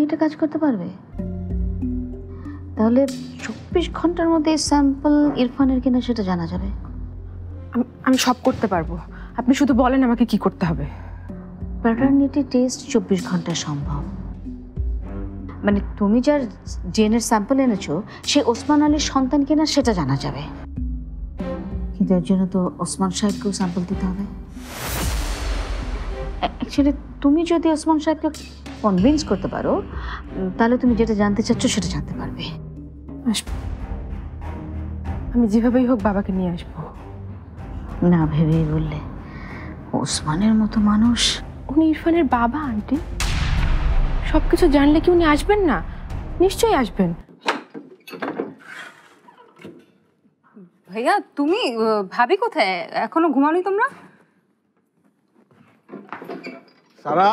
মিনিটে কাজ করতে পারবে? তাহলে 24 ঘন্টার মধ্যে স্যাম্পল ইরফানের কিনা সেটা জানা যাবে। আমি সব করতে পারবো, আপনি শুধু বলেন আমাকে কি করতে হবে। প্যাটার্নিটি টেস্ট 24 ঘন্টায় সম্ভব। মানে তুমি যার জেনের স্যাম্পল এনেছো সে ওসমান আলীর সন্তান কিনা সেটা জানা যাবে, কিন্তু এর জন্য তো ওসমান সাহেবকেও স্যাম্পল দিতে হবে। অ্যাকচুয়ালি তুমি যদি ওসমান সাহেবকে কনভিন্স করতে পারো তাহলে তুমি যেটা জানতে চাচ্ছ সেটা জানতে পারবে। আমি যেভাবেই হোক বাবাকে নিয়ে আসবো। না ভেবেই বললে, ওসমানের মতো মানুষ। উনি ইরফানের বাবা আন্টি, সবকিছু জানলে কি উনি আসবেন না? নিশ্চয়ই আসবেন। ভাইয়া তুমি, ভাবি কোথায়? এখনো ঘুমাওনি তোমরা? সারা,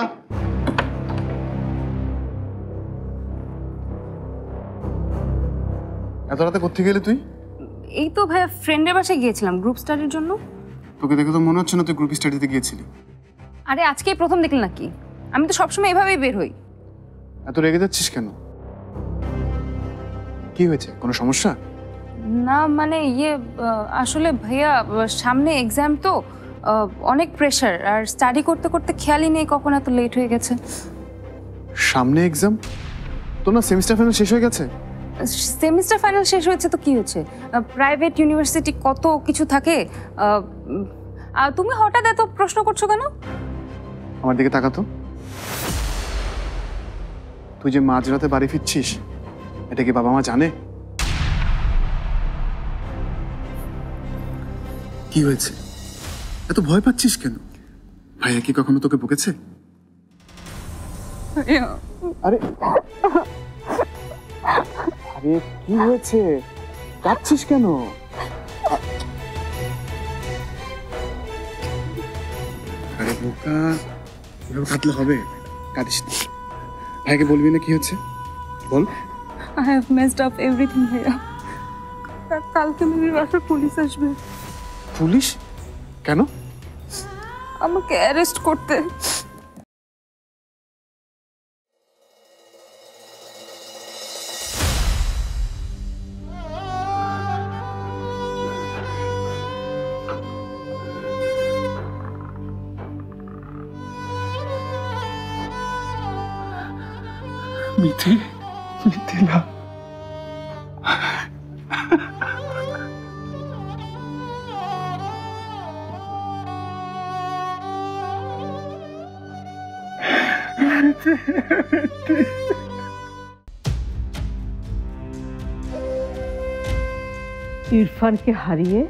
এত রাতে কোথায় গেলি তুই? এই তো ভাইয়া ফ্রেন্ডের বাসায় গিয়েছিলাম গ্রুপ স্টাডির জন্য। তোকে দেখে তো মনে হচ্ছে না তুই গ্রুপ স্টাডিতে গিয়েছিলি। আরে আজকেই প্রথম দেখলে নাকি? আমি তো সবসময় এভাবেই বের হই। এত রেগে যাচ্ছিস কেন? কি হয়েছে, কোনো সমস্যা? না মানে আসলে ভাইয়া সামনে এক্সাম তো, অনেক প্রেশার, আর স্টাডি করতে করতে খেয়ালই নেই কখন এত লেট হয়ে গেছে। সামনে এক্সাম? তোর না সেমিস্টার ফাইনাল শেষ হয়ে গেছে? সেমিস্টার ফাইনাল শেষ হয়েছে তো কি হয়েছে? প্রাইভেট ইউনিভার্সিটি কত কিছু থাকে। তুমি হঠাৎ এত প্রশ্ন করছো কেন? আমার দিকে তাকাতো। তুই যে মাঝরাতে বাড়ি ফিরছিস এটা কি বাবা মা জানে? কি হয়েছে, এত ভয় পাচ্ছিস কেন? ভাইয়া কি কখনো তোকে বকেছে? আরে আরে কি হয়েছে, কাঁদছিস কেন? আরে বোকা, এভাবে কাঁদলে হবে? কাঁদিস না। ভাইকে বলবি না কি হচ্ছে, বল। I have messed up everything ভাইয়া। কালকে মেয়ের বাসায় পুলিশ আসবে। পুলিশ কেন? আমাকে অ্যারেস্ট করতে। মিথিলা ইরফানকে হারিয়ে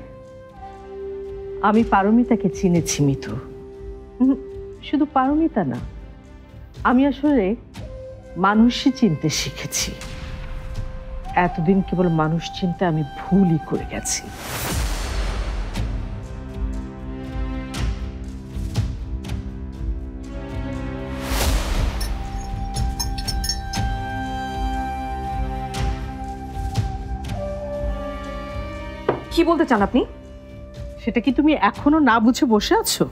আমি পারমিতাকে চিনেছি মিতু। শুধু পারমিতা না, আমি আসলে মানুষই চিনতে শিখেছি। এতদিন কেবল মানুষ চিনতে আমি ভুলই করে গেছি। কি বলতে চান আপনি? সেটা কি তুমি এখনো না বুঝে বসে আছো?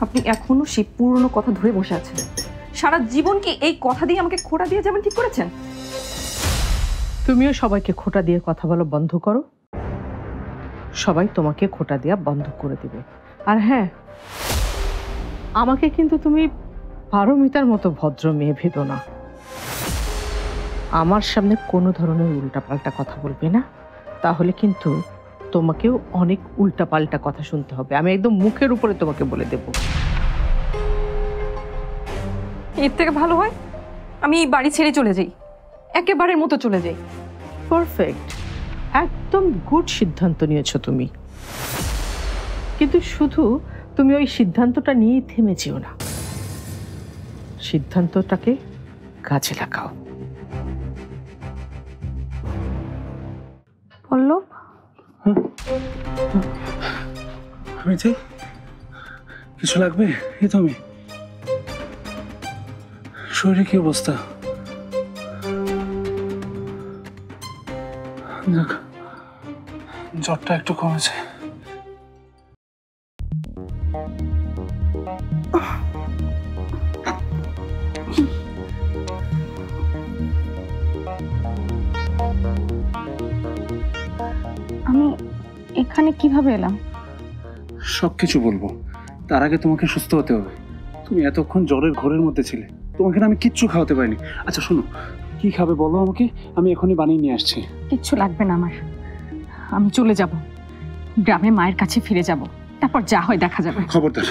আপনি এখনো সেই পুরনো কথা ধরে বসে আছেন। সারা জীবন কি এই কথা দিয়ে আমাকে খোঁটা দিয়ে যাবেন ঠিক করেছেন? তুমিও সবাইকে খোঁটা দিয়ে কথা বলা বন্ধ করো, সবাই তোমাকে খোঁটা দেওয়া বন্ধ করে দেবে। আর হ্যাঁ, আমাকে কিন্তু তুমি পারমিতার মতো ভদ্র মেয়ে ভেবো না। আমার সামনে কোনো ধরনের উল্টাপাল্টা কথা বলবে না, তাহলে কিন্তু তোমাকেও অনেক উল্টাপাল্টা কথা শুনতে হবে। আমি একদম মুখের উপরে তোমাকে বলে দেব। এর থেকে ভালো হয় আমি এই বাড়ি ছেড়ে চলে যাই, একেবারের মতো চলে যাই। পারফেক্ট, একদম গুড সিদ্ধান্ত নিয়েছো তুমি। কিন্তু শুধু তুমি ওই সিদ্ধান্তটা নিয়েই থেমে যেও না, সিদ্ধান্তটাকে কাজে লাগাও। পল্লব, মিথি, কিছু লাগবে? এই তো আমি। শরীরে কি অবস্থা? যাক, জ্বরটা একটু কমেছে। এখানে কিভাবে এলাম? সব কিছু বলবো, তার আগে তোমাকে সুস্থ হতে হবে। তুমি এতক্ষণ জ্বরের ঘোরের মধ্যে ছিলে, তোমাকে না আমি কিচ্ছু খাওয়াতে পারিনি। আচ্ছা শোনো, কি খাবে বলো আমাকে, আমি এখনই বানিয়ে নিয়ে আসছি। কিচ্ছু লাগবে না আমার, আমি চলে যাব, গ্রামে মায়ের কাছে ফিরে যাব, তারপর যা হয় দেখা যাবে। খবরদার,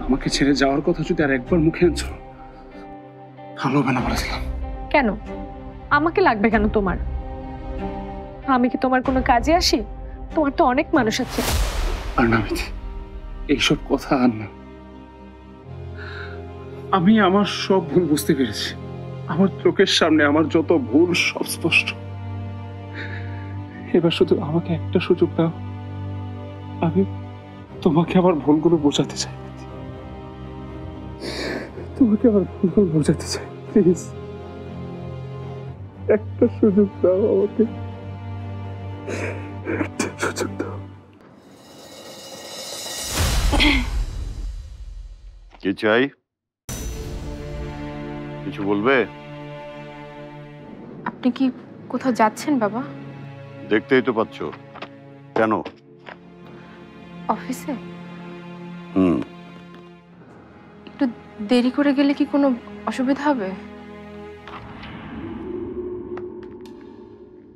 আমাকে ছেড়ে যাওয়ার কথা যদি আর একবার মুখে আনছো, ভালো হবে না বলেছিলাম। কেন আমাকে লাগবে কেন তোমার? আমি কি তোমার কোনো কাজে আসি? তোমার তো অনেক মানুষ আছে। আর না মিথি, এইসব কথা আর না। আমি আমার সব ভুল বুঝতে পেরেছি, আমার চোখের সামনে আমার যত ভুল সব স্পষ্ট। এবার শুধু আমাকে একটা সুযোগ দাও, আমি তোমাকে আমার ভুলগুলো বোঝাতে চাই। তোমাকে আমার ভুলগুলো বোঝাতে চাই, প্লিজ একটা সুযোগ দাও আমাকে, একটা সুযোগ দাও। কি চাই? কিছু বলবে? আপনি কি কোথাও যাচ্ছেন বাবা? দেখতেই তো পাচ্ছ। কেন? অফিসে হুম, একটু দেরি করে গেলে কি কোনো অসুবিধা হবে?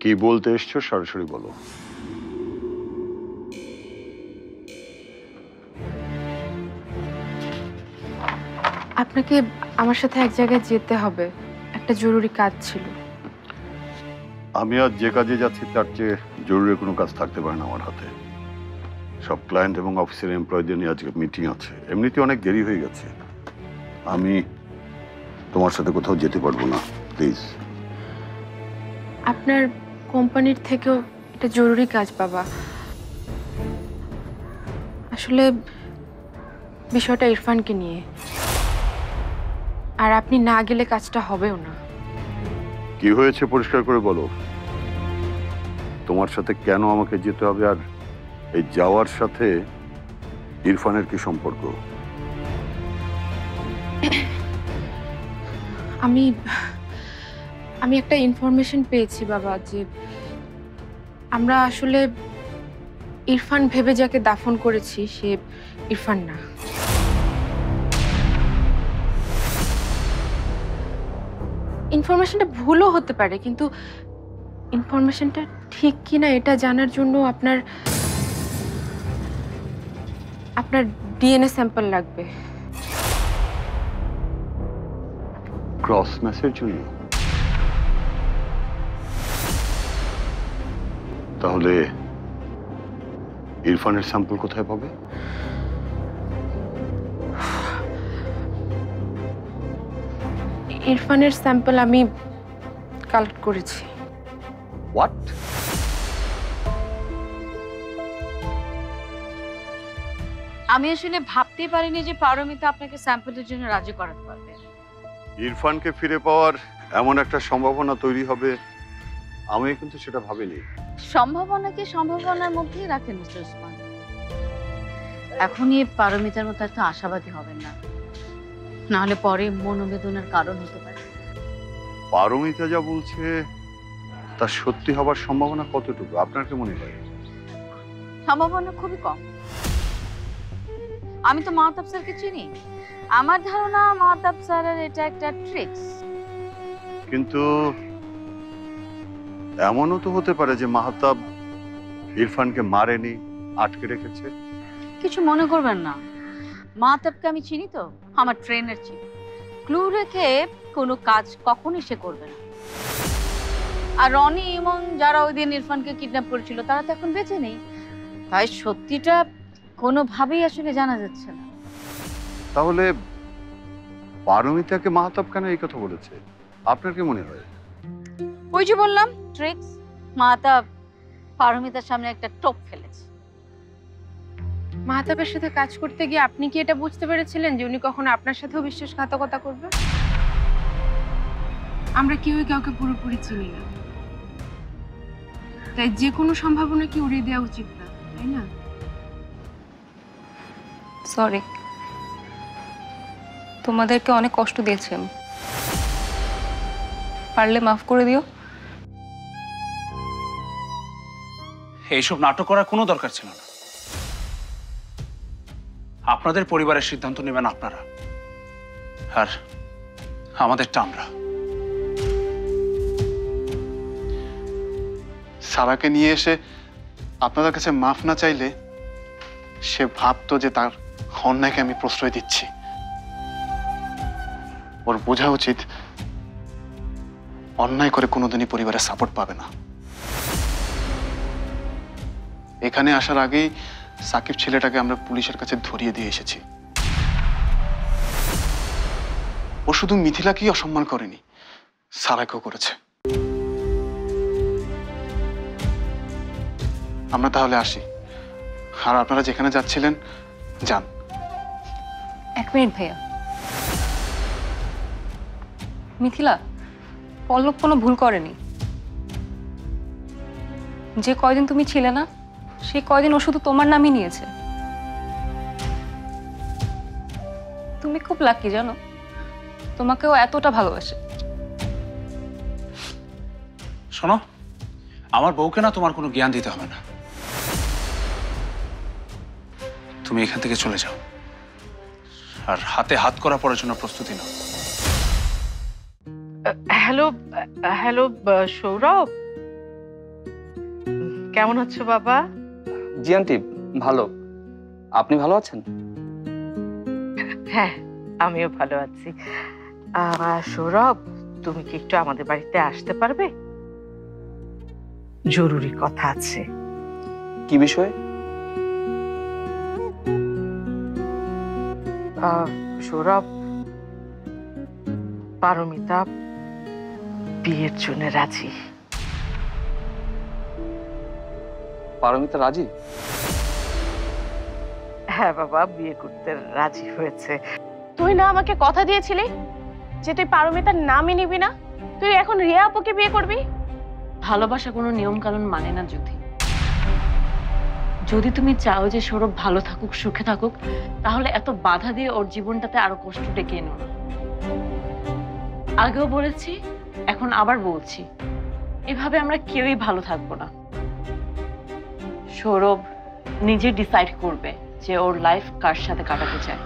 কি বলতে এসছো সরাসরি বলো। আপনাকে আমার সাথে এক জায়গায় যেতে হবে, একটা জরুরি কাজ ছিল। আমি আজ যে কাজে যাচ্ছি তার চেয়ে জরুরি কোনো কাজ থাকতে পারে না আমার হাতে। সব ক্লায়েন্ট এবং অফিসের এমপ্লয়ীদের নিয়ে আজকে মিটিং আছে, এমনিতে অনেক দেরি হয়ে গেছে। আমি তোমার সাথে কোথাও যেতে পারবো না, প্লিজ। আপনার কোম্পানির থেকেও এটা জরুরি কাজ বাবা। আসলে বিষয়টা ইরফানকে নিয়ে, আর আপনি না গেলে কাজটা হবেও না। কি হয়েছে পরিষ্কার করে বলো। তোমার সাথে কেন আমাকে যেতে হবে, আর এই যাওয়ার সাথে ইরফানের কি সম্পর্ক? আমি একটা ইনফরমেশন পেয়েছি বাবা, যে আমরা আসলে ইরফান ভেবে যাকে দাফন করেছি সে ইরফান না। ইনফরমেশনটা ভুলও হতে পারে, কিন্তু ইনফরমেশনটা ঠিক কিনা এটা জানার জন্য আপনার ডিএনএ স্যাম্পল লাগবে। ক্রস ম্যাচের জন্য? তাহলে ইরফানের স্যাম্পল কোথায় পাবে? ইরফানের স্যাম্পল আমি কালেক্ট করেছি। হোয়াট? আমি আসলে ভাবতেই পারিনি যে পারমিতা আপনাকে স্যাম্পলের জন্য রাজি করাতে পারবে। ইরফানকে ফিরে পাওয়ার এমন একটা সম্ভাবনা তৈরি হবে, আমি কিন্তু সেটা ভাবিনি। সম্ভাবনাকে সম্ভাবনার মধ্যেই রাখেন মিস্টার ওসমান। এখনই পারমিতার মতো এত আশাবাদী হবেন না, নাহলে পরে মনোবেদনার কারণ হতে পারে। পারমিতা যা বলছে তা সত্যি হবার সম্ভাবনা কতটুকু আপনার কি মনে হয়? সম্ভাবনা খুবই কম। আমি তো মাহতাব স্যারকে চিনি, আমার ধারণা মাহতাব স্যারের এটা একটা ট্রিক্স। কিন্তু এমনও তো হতে পারে যে মাহতাব ইরফানকে মারেনি, আটকে রেখেছে। কিছু মনে করবেন না, মাহতাবকে আমি চিনি তো, আমার ট্রেনার চিনি। ক্লু রেখে কোনো কাজ কখনই সে করবে না। আর রনি এবং যারা ওই দিন ইরফানকে কিডন্যাপ করেছিল তারা তো এখন বেঁচে নেই, তাই সত্যিটা কোনোভাবেই আসলে জানা যাচ্ছে না। তাহলে পারমিতাকে মাহতাব কেন এই কথা বলেছে আপনার কি মনে হয়? ওই যে বললাম ট্রিক্স। মাহতাব পারমিতার সামনে একটা টোপ ফেলেছে। মাহতাবের সাথে কাজ করতে গিয়ে আপনি কি এটা বুঝতে পেরেছিলেন যে উনি কখনো আপনার সাথেও বিশ্বাসঘাতকতা করবে? আমরা কেউই কাউকে পুরোপুরি চিনি না, তাই যে কোনো সম্ভাবনা কি উড়িয়ে দেওয়া উচিত না, তাই না? সরি, তোমাদেরকে অনেক কষ্ট দিয়েছি আমি, পারলে মাফ করে দিও। এইসব নাটক করার কোনো দরকার ছিল না। আপনাদের পরিবারের সিদ্ধান্ত নেবেন আপনারা, আর আমাদেরটা আমরা। সারাকে নিয়ে এসে আপনাদের কাছে মাফ না চাইলে সে ভাবতো যে তার অন্যায়কে আমি প্রশ্রয় দিচ্ছি। ওর বোঝা উচিত অন্যায় করে কোনোদিনই পরিবারের সাপোর্ট পাবে না। এখানে আসার আগেই সাকিব ছেলেটাকে আমরা পুলিশের কাছে ধরিয়ে দিয়ে এসেছি। ও শুধু মিথিলাকেই অসম্মান করেনি, সারাকেও করেছে। আমরা তাহলে আসি, আর আপনারা যেখানে যাচ্ছিলেন যান। 1 মিনিট ভাইয়া। মিথিলা, পল্লব কোনো ভুল করেনি। যে কয়দিন তুমি ছিলে না, সেই কয়দিন ও শুধু তোমার নামই নিয়েছে। তুমি খুব লাকি জানো, তোমাকেও এতটা ভালোবাসে। শোনো, আমার বউকে না তোমার কোনো জ্ঞান দিতে হবে না। তুমি এখান থেকে চলে যাও, আর হাতে হাত করা পড়ার জন্য প্রস্তুতি নাও। হ্যালো হ্যালো সৌরভ, কেমন আছো বাবা? জি আন্টি, ভালো। আপনি ভালো আছেন? হ্যাঁ, আমিও ভালো আছি। সৌরভ, তুমি কি একটু আমাদের বাড়িতে আসতে পারবে? জরুরি কথা আছে। কি বিষয়ে? সৌরভ, পারমিতা বিয়ের জন্য রাজি। পারমিতা রাজি? হ্যাঁ বাবা, বিয়ে করতে রাজি হয়েছে। তুই না আমাকে কথা দিয়েছিলি যে তুই পারমিতার নামই নিবি না, তুই এখন রিয়া আপুকে বিয়ে করবি? ভালোবাসা কোনো নিয়ম কানুন মানে না জ্যোতি। যদি তুমি চাও যে সৌরভ ভালো থাকুক, সুখে থাকুক, তাহলে এত বাধা দিয়ে ওর জীবনটাতে আরো কষ্ট ডেকে এনো না। আগেও বলেছি, এখন আবার বলছি, এভাবে আমরা কেউই ভালো থাকবো না। সৌরভ নিজে ডিসাইড করবে যে ওর লাইফ কার সাথে কাটাতে চায়।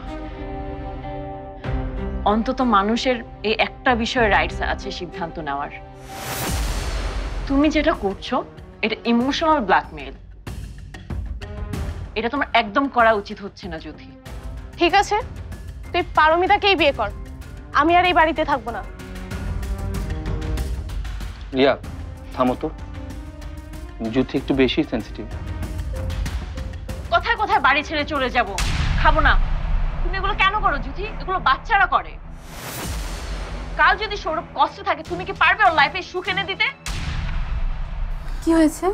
অন্তত মানুষের এই একটা বিষয়ে রাইটস আছে সিদ্ধান্ত নেওয়ার। তুমি যেটা করছো এটা ইমোশনাল ব্ল্যাকমেইল। এটা তোমার একদম করা উচিত হচ্ছে না জ্যোতি। ঠিক আছে, তুই পারমিতাকেই বিয়ে কর, আমি আর এই বাড়িতে থাকবো না। রিয়া, থামো তো। জ্যোতি একটু বেশি সেন্সিটিভ। কোথায় কোথায় বাড়ি ছেড়ে চলে যাব, খাবো না। তুমি এগুলো কেন করো জ্যোতি? এগুলো বাচ্চারা করে। কাল যদি সৌরভ কষ্টে থাকে, তুমি কি পারবে ওর লাইফে সুখ এনে দিতে? কি হয়েছে?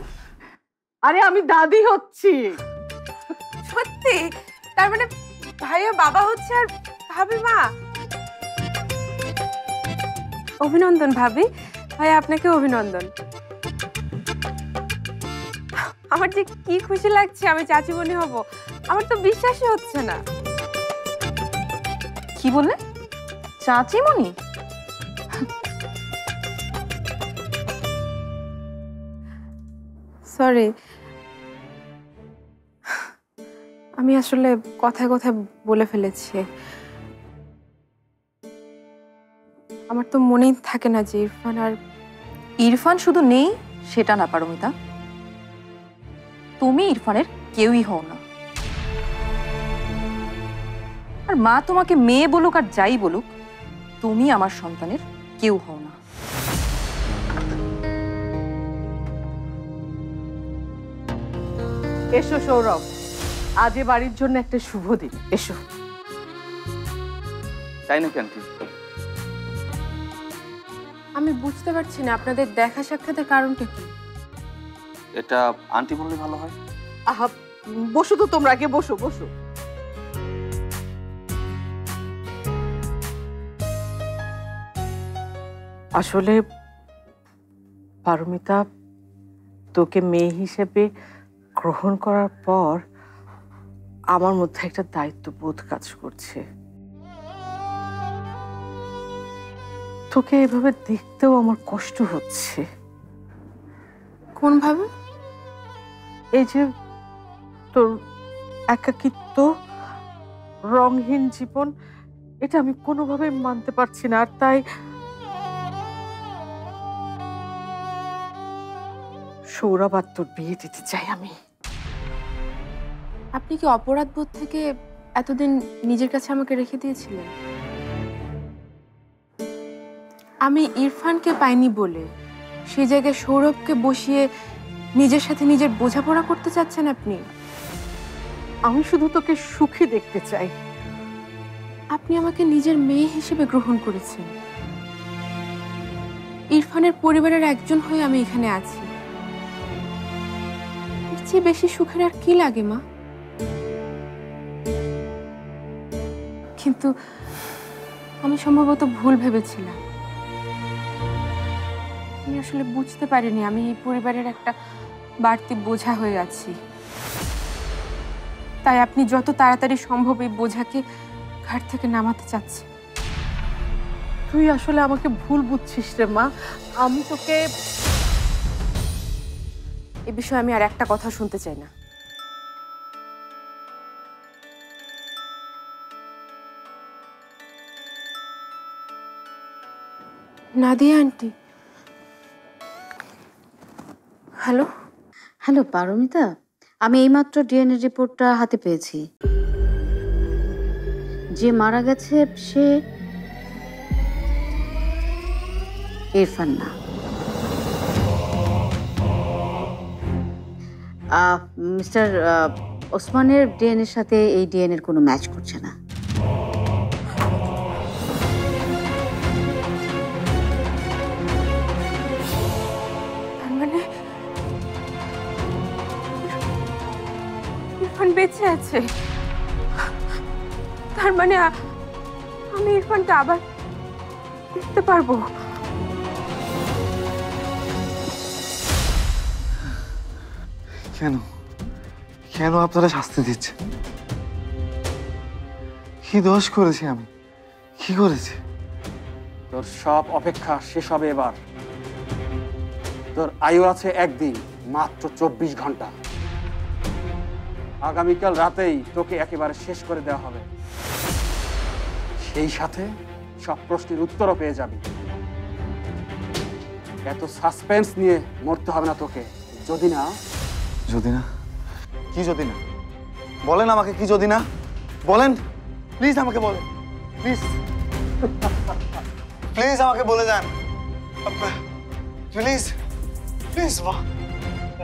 আরে আমি দাদি হচ্ছি। সত্যি? তার মানে ভাইয়া বাবা হচ্ছে আর ভাবি মা? অভিনন্দন ভাবি, ভাই আপনাকে অভিনন্দন। আমার যে কি খুশি লাগছে, আমি চাচিমণি হব। আমার তো বিশ্বাসই হচ্ছে না। কি বললে? চাচিমণি? সরি, আমি আসলে কথায় কথায় বলে ফেলেছি। আমার তো মনেই থাকে না যে ইরফান শুধু নেই সেটা না পারমিতা, তুমি ইরফানের কেউই হও না। আর মা তোমাকে মেয়ে বলুক আর যাই বলুক, তুমি আমার সন্তানের কেউ হও না। এসো সৌরভ, আজ এ বাড়ির জন্য একটা শুভ দিন। এসো। তাই নাকি আন্টি? আমি বুঝতে পারছি না আপনাদের দেখা সাক্ষাতের কারণটা কি। এটা আন্টি বললে ভালো হয়। আহা, বসো তো তোমরা, আগে বসো বসো। আসলে পারমিতা, তোকে মেয়ে হিসেবে গ্রহণ করার পর আমার মধ্যে একটা দায়িত্ববোধ কাজ করছে। তোকে এভাবে দেখতেও আমার কষ্ট হচ্ছে। কোন ভাবে? এই যে তোর একাকিত্ব, রংহীন জীবন, এটা আমি কোনোভাবে মানতে পারছি না। আর তাই সৌরভ আর তোর বিয়ে দিতে চাই আমি। আপনি কি অপরাধ বোধ থেকে এতদিন নিজের কাছে আমাকে রেখে দিয়েছিলেন? আমি ইরফানকে পাইনি বলে সেই জায়গায় সৌরভকে বসিয়ে নিজের সাথে নিজের বোঝাপড়া করতে চাচ্ছেন আপনি? আমি শুধু তোকে সুখী দেখতে চাই। আপনি আমাকে নিজের মেয়ে হিসেবে গ্রহণ করেছেন। ইরফানের পরিবারের একজন হয়ে আমি এখানে আছি। এর চেয়ে বেশি সুখের আর কি লাগে মা? কিন্তু আমি সম্ভবত ভুল ভেবেছিলাম। আমি আসলে বুঝতে পারিনি আমি এই পরিবারের একটা বাড়তি বোঝা হয়ে আছি। তাই আপনি যত তাড়াতাড়ি সম্ভব এই বোঝাকে ঘাট থেকে নামাতে চাচ্ছেন। তুই আসলে আমাকে ভুল বুঝছিস রে মা। আমি তোকে এ বিষয়ে আমি আর একটা কথা শুনতে চাই না। Nadia aunty. Hello. Hello Paramita, আমি এইমাত্র ডিএনএ রিপোর্টটা হাতে পেয়েছি। যে মারা গেছে সে ইরফান না। মিস্টার ওসমানের ডিএনএর সাথে এই ডিএনএর কোনো ম্যাচ করছে না। তার মানে ইরফান বেঁচে আছে। তার মানে আমি ইরফানকে আবার দেখতে পারবো। কেন কেন আপনারা শাস্তি দিচ্ছেন? কি দোষ করেছি আমি? কি করেছি? তোর সব অপেক্ষা শেষ হবে এবার। তোর আয়ু আছে একদিন, মাত্র 24 ঘন্টা। আগামীকাল রাতেই তোকে একেবারে শেষ করে দেওয়া হবে। সেই সাথে সব প্রশ্নের উত্তরও পেয়ে যাবি। এত সাসপেন্স নিয়ে মরতে হবে না তোকে। যদি না কি যদি না? বলেন আমাকে, কি যদি না বলেন, প্লিজ আমাকে বলেন, প্লিজ প্লিজ আমাকে বলে দেন, প্লিজ প্লিজ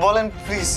বলেন প্লিজ।